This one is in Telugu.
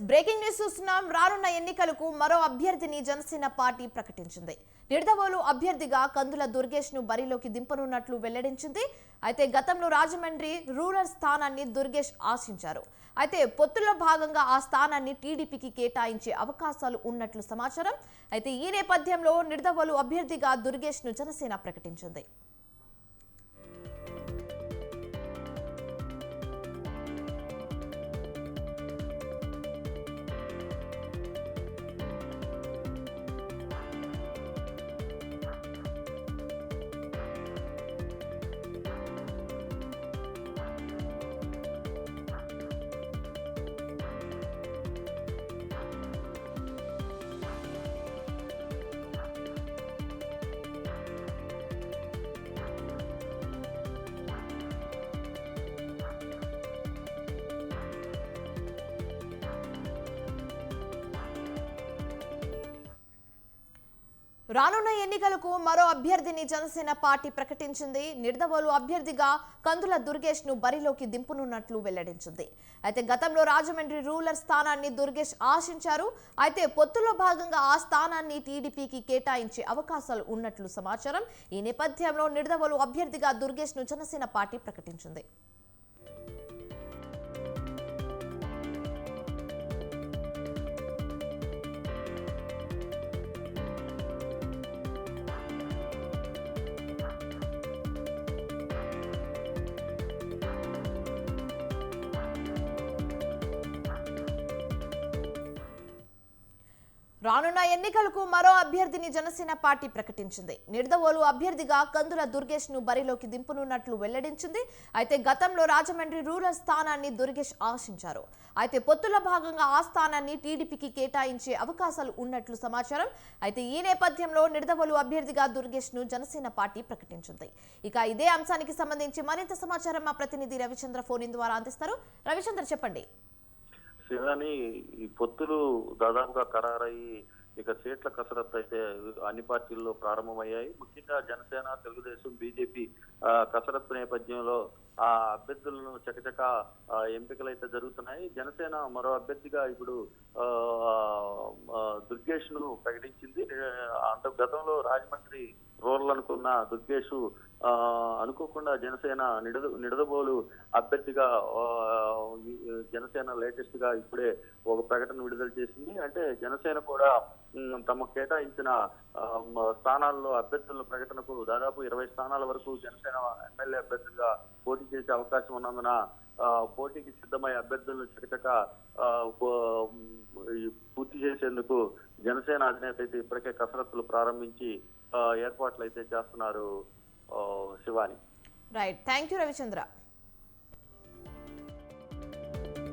బ్రేకింగ్ న్యూస్ చూస్తున్నాం. రానున్న ఎన్నికలకు మరో అభ్యర్థిని జనసేన పార్టీ ప్రకటించింది. నిడదవోలు అభ్యర్థిగా కందుల దుర్గేష్ ను బరిలోకి దింపనున్నట్లు వెల్లడించింది. అయితే గతంలో రాజమండ్రి రూరల్ స్థానాన్ని దుర్గేష్ ఆశించారు. అయితే పొత్తులో భాగంగా ఆ స్థానాన్ని టీడీపీకి కేటాయించే అవకాశాలు ఉన్నట్లు సమాచారం. అయితే ఈ నేపథ్యంలో నిడదవోలు అభ్యర్థిగా దుర్గేష్ ను జనసేన ప్రకటించింది. రానున్న ఎన్నికలకు మరో అభ్యర్థిని జనసేన పార్టీ ప్రకటించింది. నిడదవోలు అభ్యర్థిగా కందుల దుర్గేష్ ను బరిలోకి దింపనున్నట్లు వెల్లడించింది. అయితే గతంలో రాజమండ్రి రూరల్ స్థానాన్ని దుర్గేష్ ఆశించారు. అయితే పొత్తులో భాగంగా ఆ స్థానాన్ని టీడీపీకి కేటాయించే అవకాశాలు ఉన్నట్లు సమాచారం. ఈ నేపథ్యంలో నిడదవోలు అభ్యర్థిగా దుర్గేష్ ను జనసేన పార్టీ ప్రకటించింది. రానున్న ఎన్నికలకు మరో అభ్యర్థిని జనసేన పార్టీ ప్రకటించింది. నిడదవోలు అభ్యర్థిగా కందుల దుర్గేష్ ను బరిలోకి దింపనున్నట్లు వెల్లడించింది. అయితే గతంలో రాజమండ్రి రూరల్ స్థానాన్ని దుర్గేష్ ఆశించారు. అయితే పొత్తుల భాగంగా ఆ స్థానాన్ని టీడీపీకి కేటాయించే అవకాశాలు ఉన్నట్లు సమాచారం. అయితే ఈ నేపథ్యంలో నిడదవోలు అభ్యర్థిగా దుర్గేష్ ను జనసేన పార్టీ ప్రకటించింది. ఇక ఇదే అంశానికి సంబంధించి మరింత సమాచారం మా ప్రతినిధి రవిచంద్ర ఫోన్ ఇన్ ద్వారా అందిస్తారు. రవిచంద్ర, చెప్పండి. శివాని, ఈ పొత్తులు దాదాపుగా ఖరారయ్యి ఇక సీట్ల కసరత్తు అయితే అన్ని పార్టీల్లో ప్రారంభమయ్యాయి. ముఖ్యంగా జనసేన, తెలుగుదేశం, బీజేపీ కసరత్తు నేపథ్యంలో ఆ అభ్యర్థులను చకచక ఎంపికలు అయితే జరుగుతున్నాయి. జనసేన మరో అభ్యర్థిగా ఇప్పుడు దుర్గేష్ ను ప్రకటించింది. అంత గతంలో రాజమండ్రి రూరల్ అనుకున్న దుర్గేష్ అనుకోకుండా జనసేన నిడదవోలు అభ్యర్థిగా జనసేన లేటెస్ట్ గా ఇప్పుడే ఒక ప్రకటన విడుదల చేసింది. అంటే జనసేన కూడా తమ కేటాయించిన స్థానాల్లో అభ్యర్థుల ప్రకటనకు దాదాపు 20 స్థానాల వరకు జనసేన ఎమ్మెల్యే అభ్యర్థులుగా పోటీ చేసే అవకాశం ఉన్నందున పోటీకి సిద్ధమై అభ్యర్థులను చకచక పూర్తి చేసేందుకు జనసేన అధినేత అయితే ఇప్పటికే కసరత్తులు ప్రారంభించి ఏర్పాట్లు అయితే చేస్తున్నారు. Shivani. Right, thank you Ravichandra.